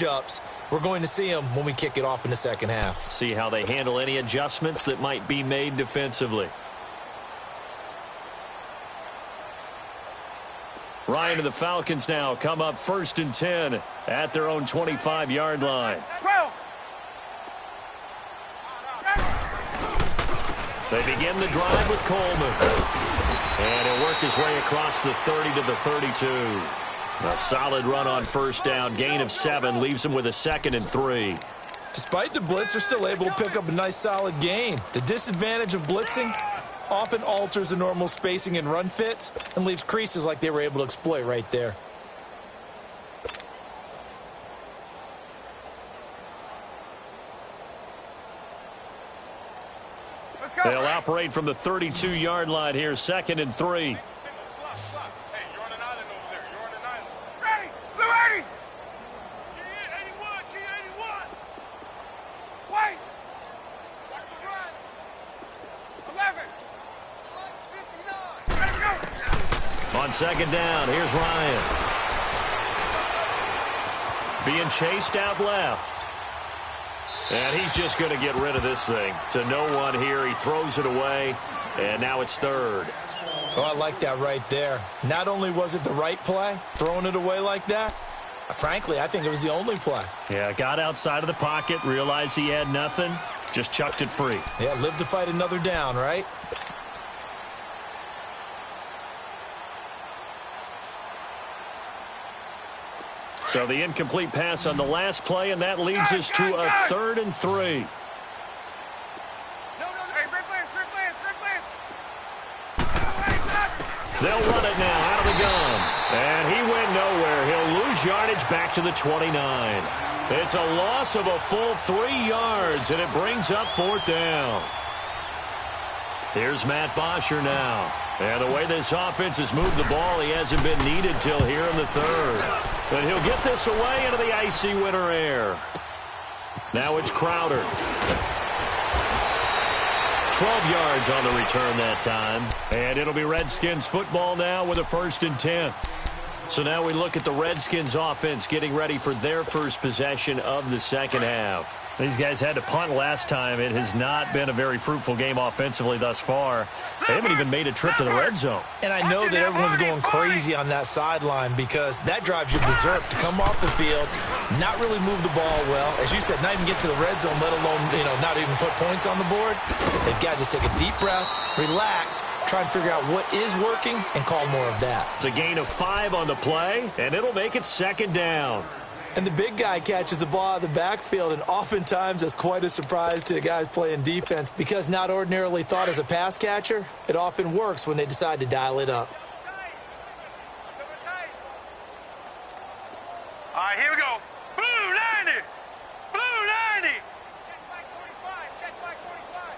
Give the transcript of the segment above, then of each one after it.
ups. We're going to see them when we kick it off in the second half. See how they handle any adjustments that might be made defensively. Ryan and the Falcons now come up 1st and 10 at their own 25-yard line. They begin the drive with Coleman. And he'll work his way across the 30 to the 32. A solid run on first down. Gain of 7 leaves him with a 2nd and 3. Despite the blitz, they're still able to pick up a nice solid gain. The disadvantage of blitzing often alters the normal spacing and run fits and leaves creases like they were able to exploit right there. They'll operate from the 32-yard line here, 2nd and 3. On 2nd down, here's Ryan. Being chased out left. And he's just going to get rid of this thing. To no one here, he throws it away, and now it's 3rd. Oh, I like that right there. Not only was it the right play, throwing it away like that, frankly, I think it was the only play. Yeah, got outside of the pocket, realized he had nothing, just chucked it free. Yeah, live to fight another down, right? So the incomplete pass on the last play, and that leads us to a 3rd and 3. They'll run it now out of the gun. And he went nowhere. He'll lose yardage back to the 29. It's a loss of a full 3 yards, and it brings up 4th down. Here's Matt Bosher now. And the way this offense has moved the ball, he hasn't been needed till here in the 3rd. But he'll get this away into the icy winter air. Now it's Crowder. 12 yards on the return that time. And it'll be Redskins football now with a 1st and 10. So now we look at the Redskins offense getting ready for their first possession of the second half. These guys had to punt last time. It has not been a very fruitful game offensively thus far. They haven't even made a trip to the red zone. And I know that everyone's going crazy on that sideline because that drives you berserk to come off the field, not really move the ball well. As you said, not even get to the red zone, let alone, not even put points on the board. They've got to just take a deep breath, relax, try and figure out what is working, and call more of that. It's a gain of 5 on the play, and it'll make it 2nd down. And the big guy catches the ball out of the backfield, and oftentimes that's quite a surprise to the guys playing defense because not ordinarily thought as a pass catcher, it often works when they decide to dial it up. All right, here we go. Blue 90! Blue 90! Check back 45.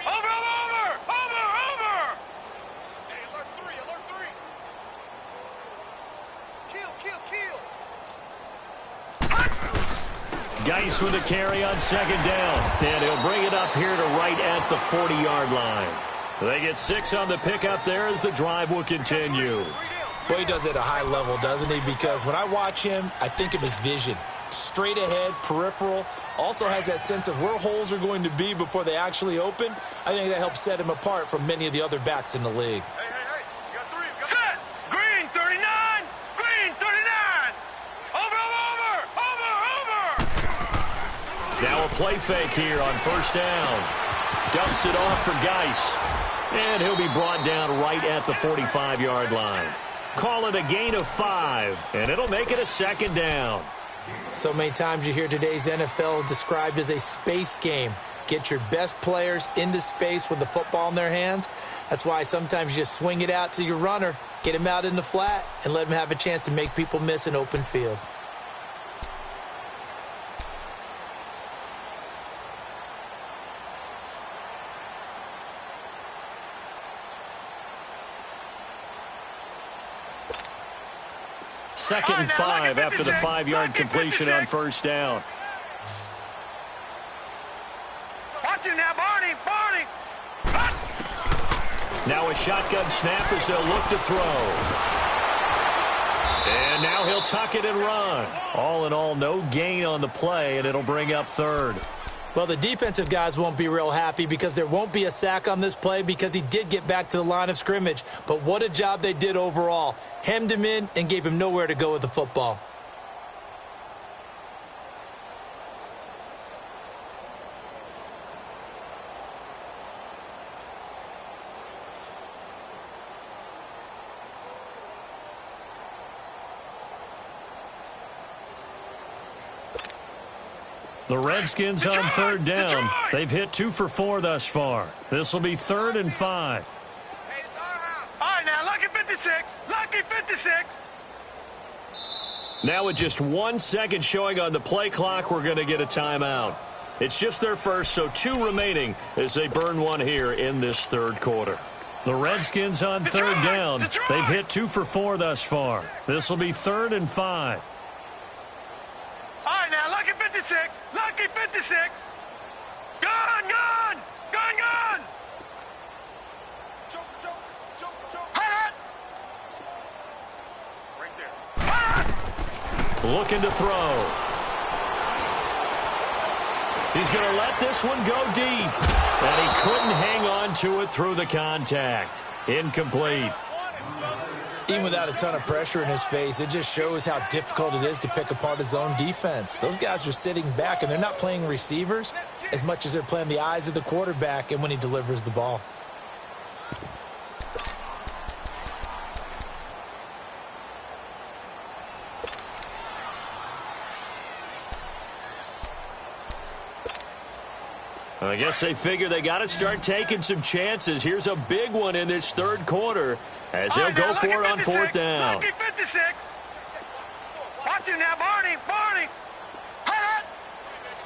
Over! Hey, alert 3! Kill! Geis with a carry on 2nd down. And he'll bring it up here to right at the 40-yard line. They get 6 on the pickup there as the drive will continue. Boy, he does it at a high level, doesn't he? Because when I watch him, I think of his vision. Straight ahead, peripheral. Also has that sense of where holes are going to be before they actually open. I think that helps set him apart from many of the other backs in the league. Hey, you got 3. Set! Green 39! Green 39! Over! Now a play fake here on 1st down. Dumps it off for Geis. And he'll be brought down right at the 45-yard line. Call it a gain of 5, and it'll make it a 2nd down. So many times you hear today's NFL described as a space game. Get your best players into space with the football in their hands. That's why sometimes you just swing it out to your runner, get him out in the flat, and let him have a chance to make people miss an open field. Second and 5 after the 5-yard completion on 1st down. Watch it now, Barney! Now a shotgun snap as they'll look to throw. And now he'll tuck it and run. All in all, no gain on the play, and it'll bring up third. Well, the defensive guys won't be real happy because there won't be a sack on this play because he did get back to the line of scrimmage. But what a job they did overall. Hemmed him in and gave him nowhere to go with the football. The Redskins on third down. They've hit 2 for 4 thus far. This will be 3rd and 5. All right, now, lucky 56. Lucky 56. Now with just 1 second showing on the play clock, we're going to get a timeout. It's just their first, so 2 remaining as they burn one here in this third quarter. The Redskins on third down. They've hit 2 for 4 thus far. This will be 3rd and 5. All right, now, lucky 56. Lucky 56. Gone, gone. Gone, gone. Hot. Right there. Hot. Looking to throw. He's going to let this one go deep. And he couldn't hang on to it through the contact. Incomplete. Even without a ton of pressure in his face, it just shows how difficult it is to pick apart his own defense. Those guys are sitting back, and they're not playing receivers as much as they're playing the eyes of the quarterback and when he delivers the ball. I guess they figure they got to start taking some chances. Here's a big one in this third quarter as they'll go for it on 4th down. Lucky 56. Watch him now, Barney. Barney. Hot.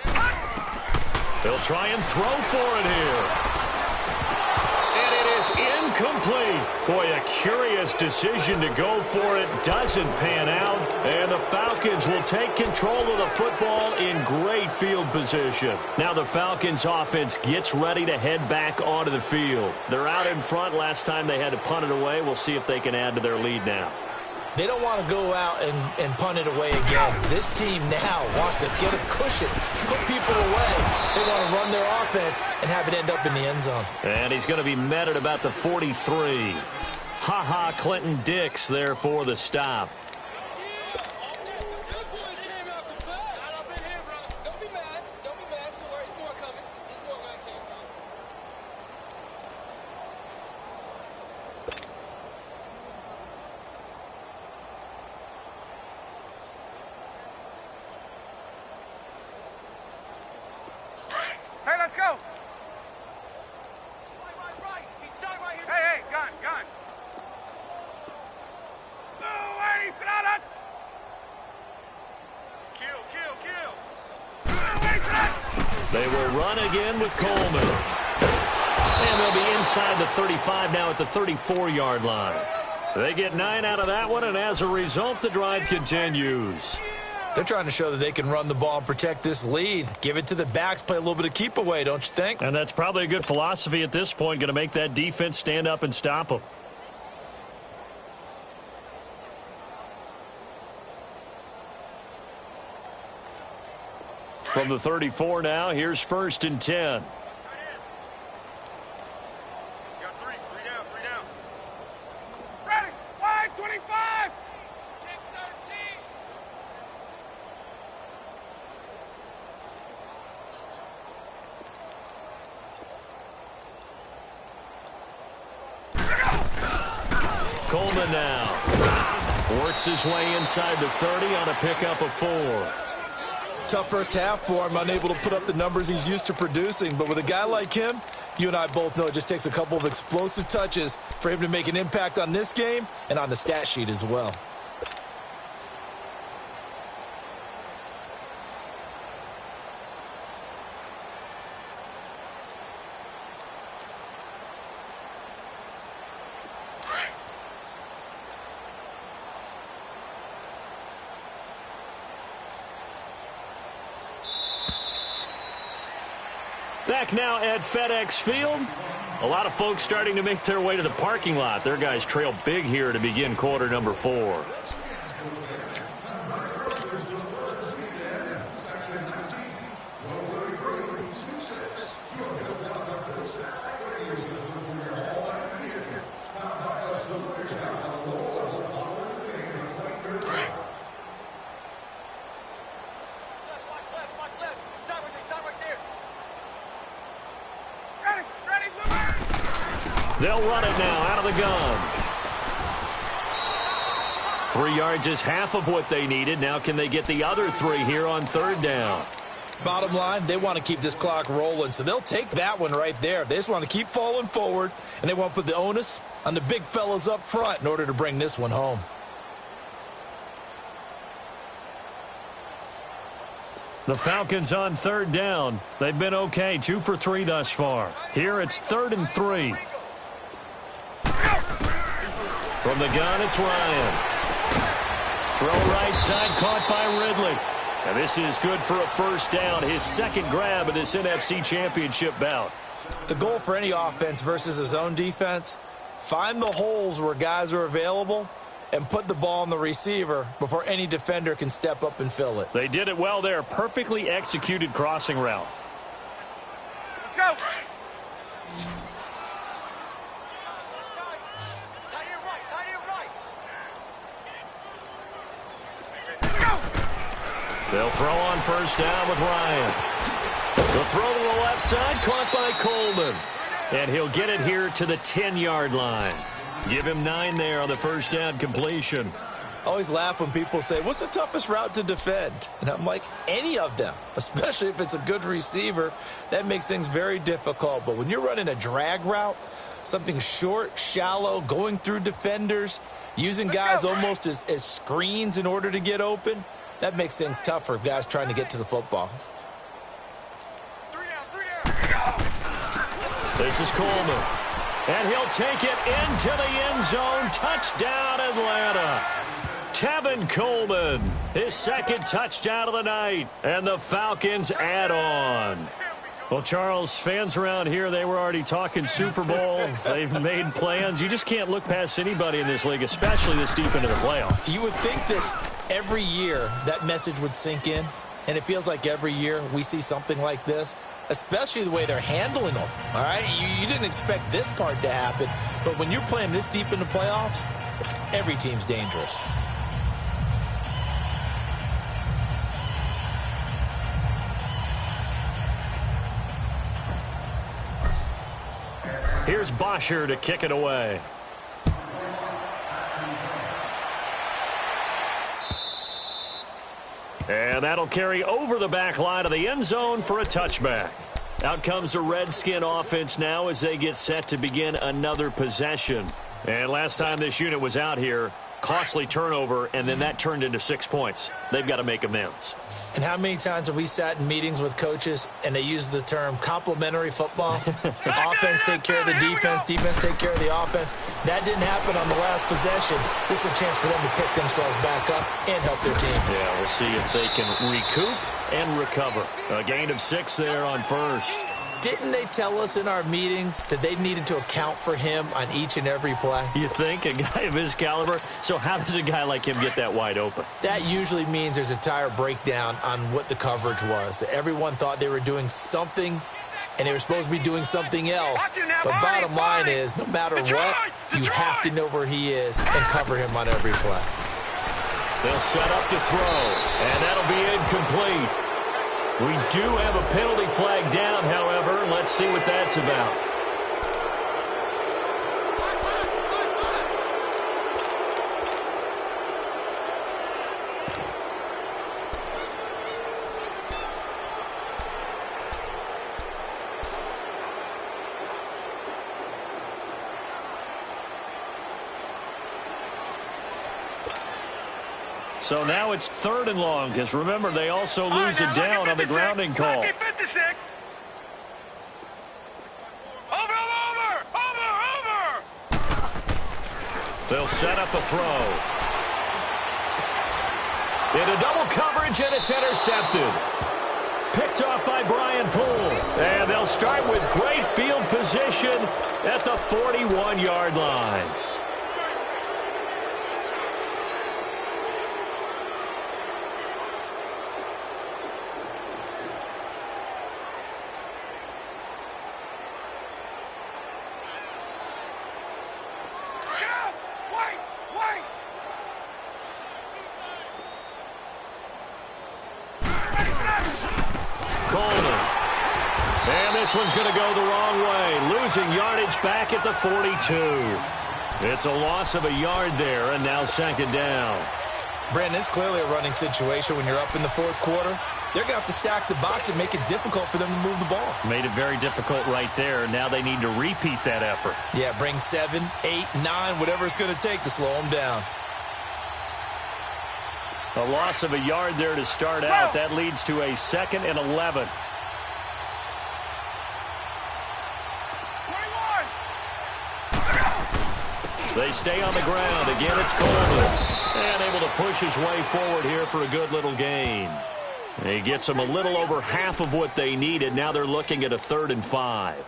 Hot. They'll try and throw for it here. And it is incomplete. Boy, a curious decision to go for it. Doesn't pan out. And the Falcons will take control of the football in great field position. Now the Falcons offense gets ready to head back onto the field. They're out in front. Last time they had to punt it away. We'll see if they can add to their lead now. They don't want to go out and punt it away again. This team now wants to get a cushion, put people away. They want to run their offense and have it end up in the end zone. And he's going to be met at about the 43. Ha-ha, Clinton Dix there for the stop. Hey, let's go. Hey, gun. Hey, sit down. Kill. They will run again with Coleman. And they'll be inside the 35 now at the 34-yard line. They get 9 out of that one, and as a result, the drive continues. They're trying to show that they can run the ball and protect this lead. Give it to the backs, play a little bit of keep away, don't you think? And that's probably a good philosophy at this point, going to make that defense stand up and stop them. From the 34 now, here's 1st and 10. Ready. 525. Coleman now works his way inside the 30 on a pickup of 4. Tough first half for him, unable to put up the numbers he's used to producing. But with a guy like him, you and I both know it just takes a couple of explosive touches for him to make an impact on this game and on the stat sheet as well. Back now at FedEx Field. A lot of folks starting to make their way to the parking lot. Their guys trail big here to begin quarter number 4. They'll run it now out of the gun. 3 yards is half of what they needed. Now can they get the other 3 here on 3rd down? Bottom line, they want to keep this clock rolling, so they'll take that one right there. They just want to keep falling forward, and they want to put the onus on the big fellas up front in order to bring this one home. The Falcons on 3rd down. They've been okay, 2 for 3 thus far. Here it's 3rd and 3. From the gun, it's Ryan. Throw right side, caught by Ridley. And this is good for a 1st down, his 2nd grab of this NFC Championship bout. The goal for any offense versus a zone defense, find the holes where guys are available and put the ball on the receiver before any defender can step up and fill it. They did it well there. Perfectly executed crossing route. Let's go. They'll throw on 1st down with Ryan. The throw to the left side, caught by Coleman. And he'll get it here to the 10-yard line. Give him 9 there on the 1st down completion. I always laugh when people say, what's the toughest route to defend? And I'm like, any of them, especially if it's a good receiver. That makes things very difficult. But when you're running a drag route, something short, shallow, going through defenders, using guys almost as screens in order to get open, that makes things tough for guys trying to get to the football. This is Coleman. And he'll take it into the end zone. Touchdown, Atlanta. Tevin Coleman, his 2nd touchdown of the night. And the Falcons add on. Well, Charles, fans around here, they were already talking Super Bowl. They've made plans. You just can't look past anybody in this league, especially this deep into the playoffs. You would think that every year that message would sink in, and it feels like every year we see something like this, especially the way they're handling them, all right? You didn't expect this part to happen, but when you're playing this deep in the playoffs, every team's dangerous. Here's Bosher to kick it away. And that'll carry over the back line of the end zone for a touchback. Out comes the Redskin offense now as they get set to begin another possession. And last time this unit was out here, costly turnover, and then that turned into 6 points. They've got to make amends. And how many times have we sat in meetings with coaches and they use the term complementary football? Offense take care of the defense, defense take care of the offense. That didn't happen on the last possession. This is a chance for them to pick themselves back up and help their team. Yeah, we'll see if they can recoup and recover. A gain of 6 there on 1st. Didn't they tell us in our meetings that they needed to account for him on each and every play? You think? A guy of his caliber? So how does a guy like him get that wide open? That usually means there's a tire breakdown on what the coverage was. Everyone thought they were doing something, and they were supposed to be doing something else. But bottom line is, no matter what, you have to know where he is and cover him on every play. They'll set up to throw, and that'll be incomplete. We do have a penalty flag down, however. Let's see what that's about. So now it's 3rd and long, because remember, they also lose it down on the grounding call. 56. Over. They'll set up a throw. Into double coverage, and it's intercepted. Picked off by Brian Poole. And they'll start with great field position at the 41-yard line. This one's going to go the wrong way. Losing yardage back at the 42. It's a loss of a yard there, and now second down. Brandon, it's clearly a running situation when you're up in the fourth quarter. They're going to have to stack the box and make it difficult for them to move the ball. Made it very difficult right there. Now they need to repeat that effort. Yeah, bring 7, 8, 9, whatever it's going to take to slow them down. A loss of a yard there to start out. That leads to a 2nd and 11. 21. They stay on the ground. Again, it's Coleman. And able to push his way forward here for a good little gain. He gets them a little over half of what they needed. Now they're looking at a 3rd and 5.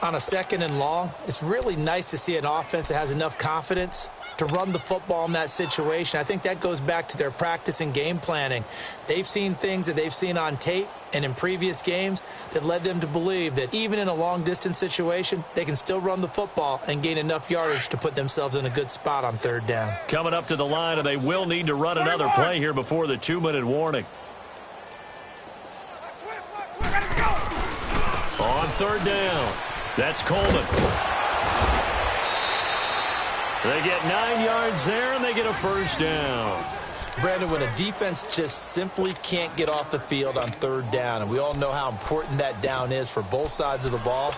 On a 2nd and long, it's really nice to see an offense that has enough confidence to run the football in that situation. I think that goes back to their practice and game planning. They've seen things that they've seen on tape and in previous games that led them to believe that even in a long-distance situation, they can still run the football and gain enough yardage to put themselves in a good spot on 3rd down. Coming up to the line, and they will need to run another play here before the 2-minute warning. On 3rd down, that's Coleman. They get 9 yards there, and they get a 1st down. Brandon, when a defense just simply can't get off the field on 3rd down, and we all know how important that down is for both sides of the ball,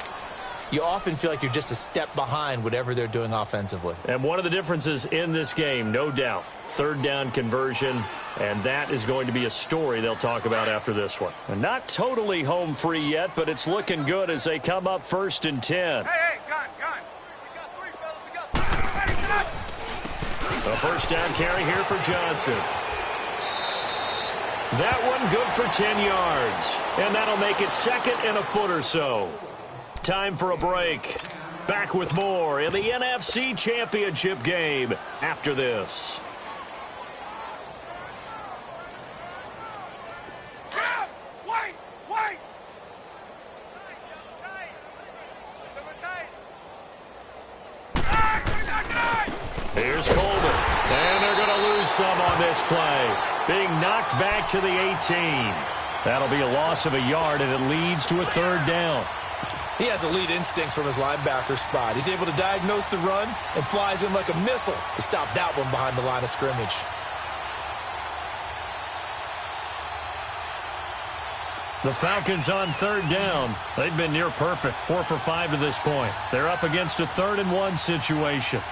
you often feel like you're just a step behind whatever they're doing offensively. And one of the differences in this game, no doubt, 3rd down conversion, and that is going to be a story they'll talk about after this one. And not totally home free yet, but it's looking good as they come up 1st and 10. Hey, gun. We got 3, fellas. We got 3. Ready, get up. A 1st down carry here for Johnson. That one good for 10 yards. And that'll make it 2nd and a foot or so. Time for a break. Back with more in the NFC Championship game after this. Wait. Here's Coleman. And they're going to lose some on this play. Being knocked back to the 18. That'll be a loss of a yard, and it leads to a 3rd down. He has elite instincts from his linebacker spot. He's able to diagnose the run and flies in like a missile to stop that one behind the line of scrimmage. The Falcons on 3rd down. They've been near perfect, 4 for 5 to this point. They're up against a 3rd and 1 situation.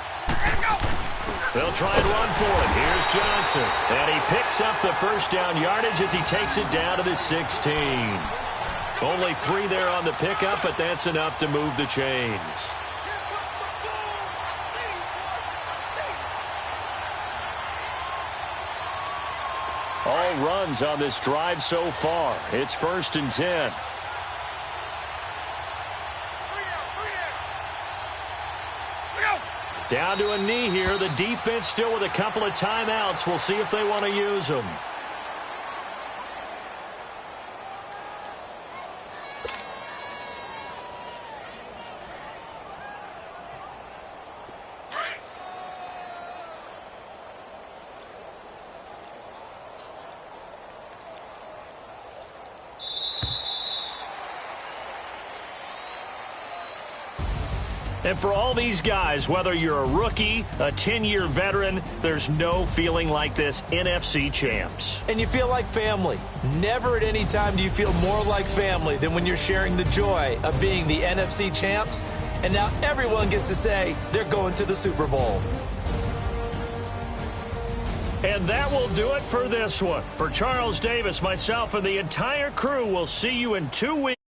They'll try and run for it. Here's Johnson. And he picks up the 1st down yardage as he takes it down to the 16. Only 3 there on the pickup, but that's enough to move the chains. All runs on this drive so far. It's 1st and 10. Down to a knee here. The defense still with a couple of timeouts. We'll see if they want to use them. And for all these guys, whether you're a rookie, a 10-year veteran, there's no feeling like this NFC champs. And you feel like family. Never at any time do you feel more like family than when you're sharing the joy of being the NFC champs. And now everyone gets to say they're going to the Super Bowl. And that will do it for this one. For Charles Davis, myself, and the entire crew, we'll see you in 2 weeks.